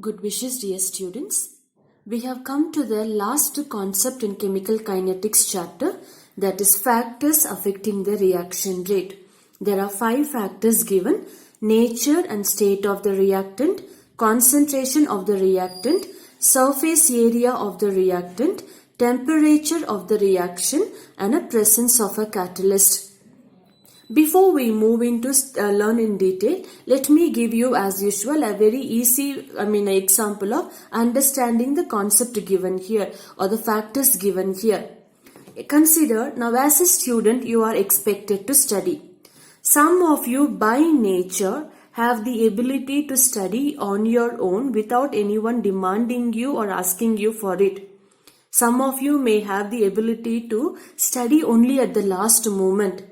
Good wishes, dear students. We have come to the last concept in chemical kinetics chapter, that is factors affecting the reaction rate. There are 5 factors given: nature and state of the reactant, concentration of the reactant, surface area of the reactant, temperature of the reaction, and a presence of a catalyst. Before we move into learn in detail, let me give you as usual a very easy example of understanding the concept given here or the factors given here. Consider now, as a student you are expected to study. Some of you by nature have the ability to study on your own without anyone demanding you or asking you for it. Some of you may have the ability to study only at the last moment.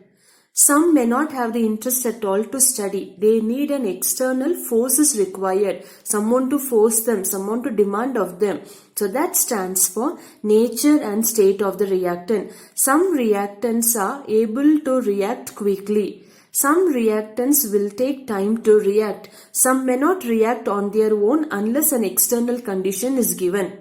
Some may not have the interest at all to study. They need an external force is required. Someone to force them, someone to demand of them. So that stands for nature and state of the reactant. Some reactants are able to react quickly. Some reactants will take time to react. Some may not react on their own unless an external condition is given.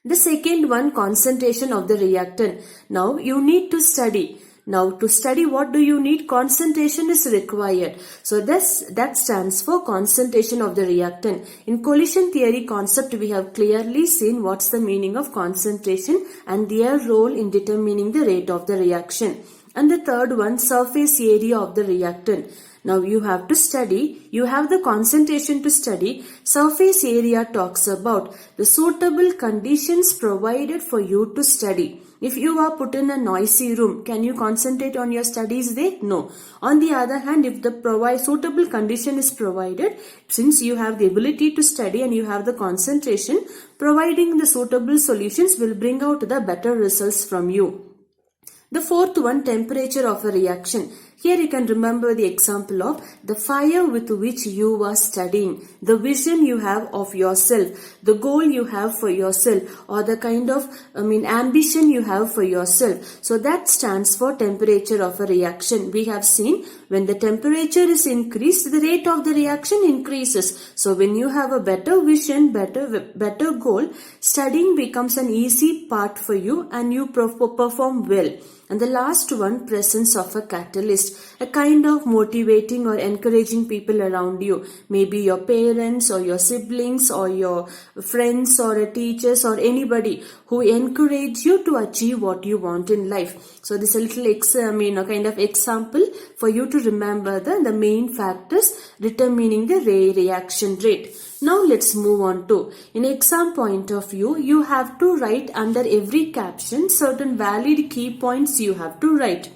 The second one, concentration of the reactant. Now you need to study. Now to study, what do you need? Concentration is required. So that stands for concentration of the reactant. In collision theory concept, we have clearly seen what's the meaning of concentration and their role in determining the rate of the reaction. And the third one, surface area of the reactant. Now you have to study, you have the concentration to study. Surface area talks about the suitable conditions provided for you to study. If you are put in a noisy room, can you concentrate on your studies there? No. On the other hand, if the suitable condition is provided, since you have the ability to study and you have the concentration, providing the suitable solutions will bring out the better results from you. The fourth one, temperature of a reaction. Here you can remember the example of the fire with which you are studying, the vision you have of yourself, the goal you have for yourself, or the kind of ambition you have for yourself. So that stands for temperature of a reaction. We have seen when the temperature is increased, the rate of the reaction increases. So when you have a better vision, better goal, studying becomes an easy part for you and you perform well. And the last one, presence of a catalyst, a kind of motivating or encouraging people around you. Maybe your parents or your siblings or your friends or teachers or anybody who encourage you to achieve what you want in life. So this is a little kind of example for you to remember the main factors determining the reaction rate. Now let's move on to, in exam point of view, you have to write under every caption certain valid key points you have to write.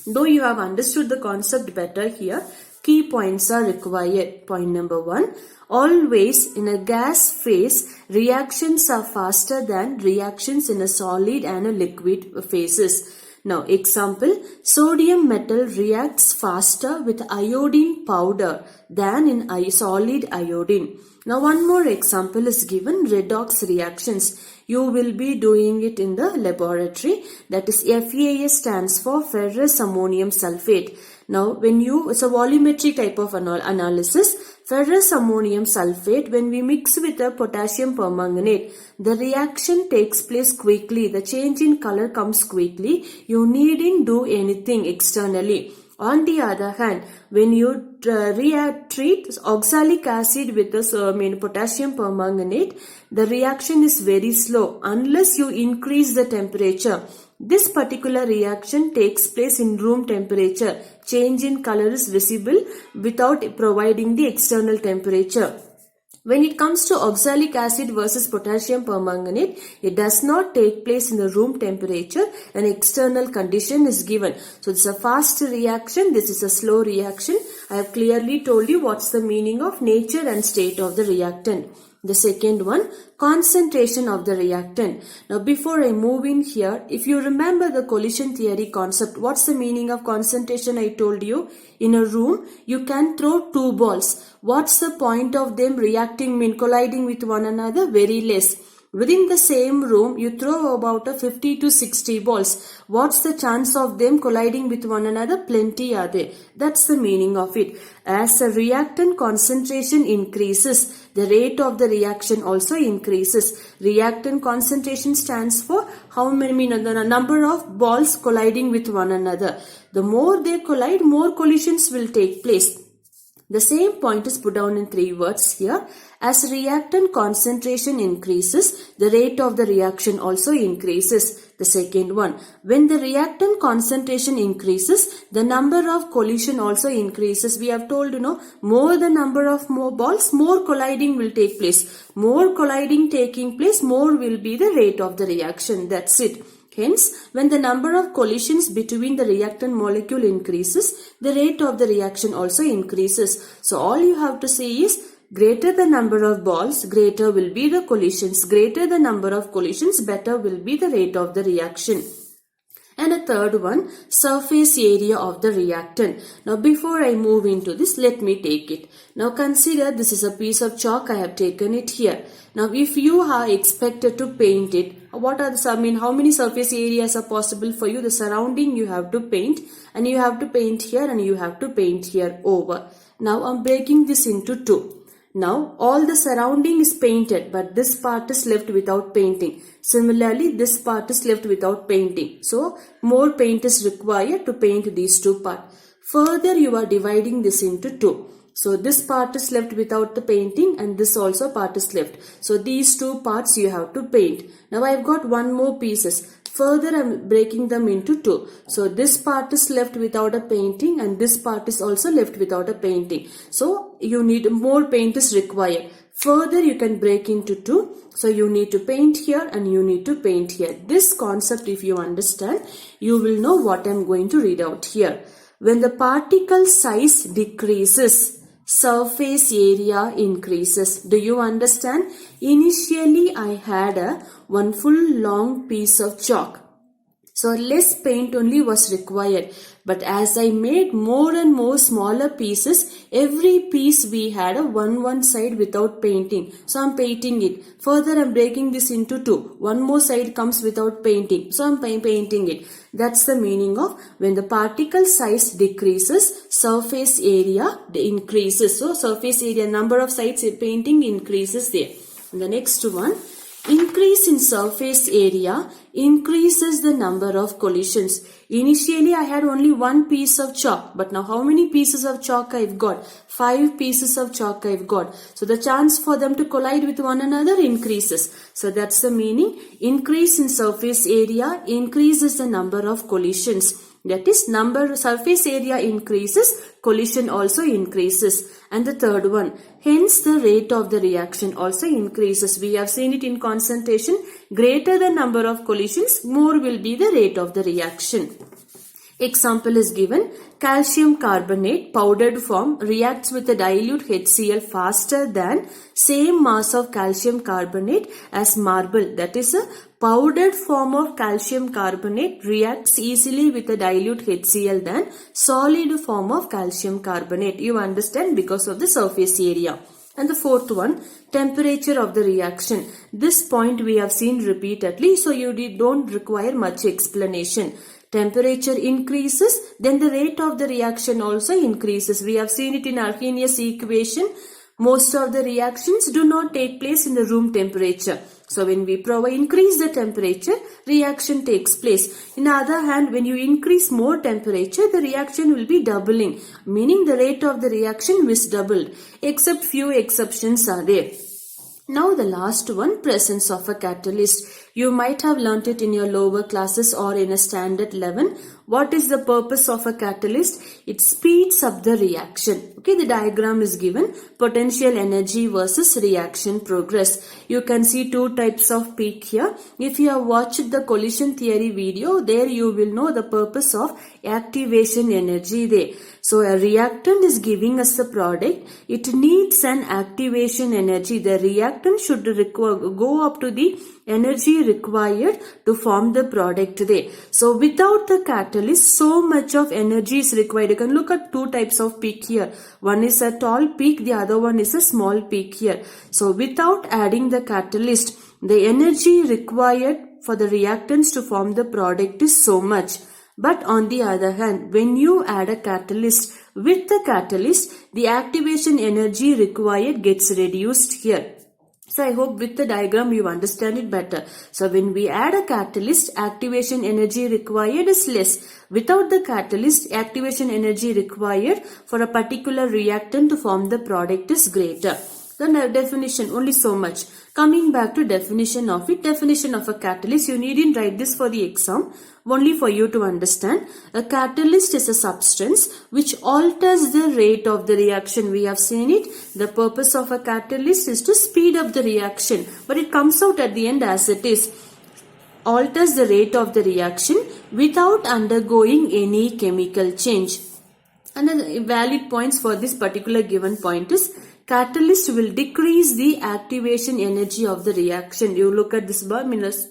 Though you have understood the concept better here, key points are required. Point number 1, always in a gas phase, reactions are faster than reactions in a solid and a liquid phases. Now example, sodium metal reacts faster with iodine powder than in solid iodine. Now one more example is given, redox reactions. You will be doing it in the laboratory. That is FAS stands for ferrous ammonium sulfate. Now when it's a volumetric type of analysis, ferrous ammonium sulfate, when we mix with a potassium permanganate, the reaction takes place quickly. The change in color comes quickly. You needn't do anything externally. On the other hand, when you treat oxalic acid with the potassium permanganate, the reaction is very slow unless you increase the temperature. This particular reaction takes place in room temperature. Change in color is visible without providing the external temperature. When it comes to oxalic acid versus potassium permanganate, it does not take place in the room temperature. An external condition is given. So this is a fast reaction. This is a slow reaction. I have clearly told you what's the meaning of nature and state of the reactant. The second one, concentration of the reactant. Now before I move in here, if you remember the collision theory concept, what's the meaning of concentration? I told you, in a room, you can throw 2 balls. What's the point of them colliding with one another? Very less. Within the same room, you throw about 50 to 60 balls. What's the chance of them colliding with one another? Plenty are there. That's the meaning of it. As a reactant concentration increases, the rate of the reaction also increases. Reactant concentration stands for how many, the number of balls colliding with one another. The more they collide, more collisions will take place. The same point is put down in 3 words here. As reactant concentration increases, the rate of the reaction also increases. The second one, when the reactant concentration increases, the number of collision also increases. We have told, more the number of more balls, more colliding will take place. More colliding taking place, more will be the rate of the reaction. That's it. Hence, when the number of collisions between the reactant molecule increases, the rate of the reaction also increases. So, all you have to say is, greater the number of balls, greater will be the collisions. Greater the number of collisions, better will be the rate of the reaction. And a third one, surface area of the reactant. Now before I move into this, let me take it. Now consider this is a piece of chalk. I have taken it here. Now if you are expected to paint it, what are the, how many surface areas are possible for you? The surrounding you have to paint, and you have to paint here and you have to paint here over. Now I'm breaking this into 2. Now all the surrounding is painted, but this part is left without painting. Similarly, this part is left without painting. So more paint is required to paint these 2 parts. Further, you are dividing this into 2. So this part is left without the painting, and this also part is left. So these 2 parts you have to paint. Now I have got one more pieces. Further, I am breaking them into 2. So this part is left without a painting, and this part is also left without a painting. So you need more paint is required. Further, you can break into 2. So you need to paint here and you need to paint here. This concept, if you understand, you will know what I am going to read out here. When the particle size decreases, surface area increases. Do you understand? Initially, I had one full long piece of chalk. So less paint only was required. But as I made more and more smaller pieces, every piece we had a one side without painting. So I'm painting it. Further, I'm breaking this into 2. One more side comes without painting. So I'm painting it. That's the meaning of when the particle size decreases, surface area increases. So surface area, number of sides painting increases there. And the next one, increase in surface area increases the number of collisions. Initially, I had only one piece of chalk, but now how many pieces of chalk I've got? 5 pieces of chalk I've got. So the chance for them to collide with one another increases. So that's the meaning. Increase in surface area increases the number of collisions. That is, surface area increases, collision also increases. And the third one, hence the rate of the reaction also increases. We have seen it in concentration. Greater the number of collisions, more will be the rate of the reaction. Example is given. Calcium carbonate powdered form reacts with a dilute HCl faster than same mass of calcium carbonate as marble. That is, a powdered form of calcium carbonate reacts easily with a dilute HCl than solid form of calcium carbonate. You understand, because of the surface area. And the fourth one, temperature of the reaction. This point we have seen repeatedly, so you don't require much explanation. Temperature increases, then the rate of the reaction also increases. We have seen it in Arrhenius equation. Most of the reactions do not take place in the room temperature. So when we increase the temperature, reaction takes place. In the other hand, when you increase more temperature, the reaction will be doubling, meaning the rate of the reaction is doubled, except few exceptions are there. Now the last one, presence of a catalyst. You might have learnt it in your lower classes or in a standard 11. What is the purpose of a catalyst? It speeds up the reaction. Okay, the diagram is given. Potential energy versus reaction progress. You can see 2 types of peak here. If you have watched the collision theory video, there you will know the purpose of activation energy there. So a reactant is giving us a product. It needs an activation energy. The reactant should go up to the energy required to form the product there. So without the catalyst, so much of energy is required. You can look at 2 types of peak here. One is a tall peak, the other one is a small peak here. So without adding the catalyst, the energy required for the reactants to form the product is so much. But on the other hand, when you add a catalyst, With the catalyst, the activation energy required gets reduced here. So I hope with the diagram you understand it better. So when we add a catalyst, activation energy required is less. Without the catalyst, activation energy required for a particular reactant to form the product is greater. The definition, only so much. Coming back to definition of it, definition of a catalyst, you needn't write this for the exam, only for you to understand. A catalyst is a substance which alters the rate of the reaction. We have seen it. The purpose of a catalyst is to speed up the reaction, but it comes out at the end as it is. Alters the rate of the reaction without undergoing any chemical change. And the valid points for this particular given point is catalyst will decrease the activation energy of the reaction. You look at this bar minus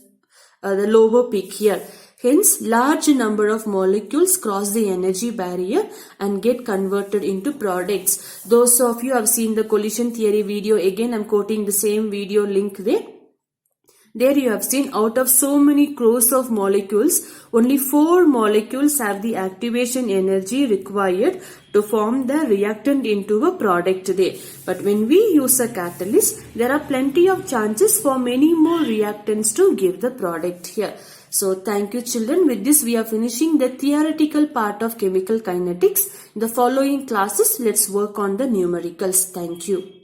the lower peak here. Hence, large number of molecules cross the energy barrier and get converted into products. Those of you have seen the collision theory video, again I'm quoting the same video link there. There you have seen out of so many crores of molecules, only 4 molecules have the activation energy required to form the reactant into a product there. But when we use a catalyst, there are plenty of chances for many more reactants to give the product here. So thank you children. With this we are finishing the theoretical part of chemical kinetics. In the following classes, let's work on the numericals. Thank you.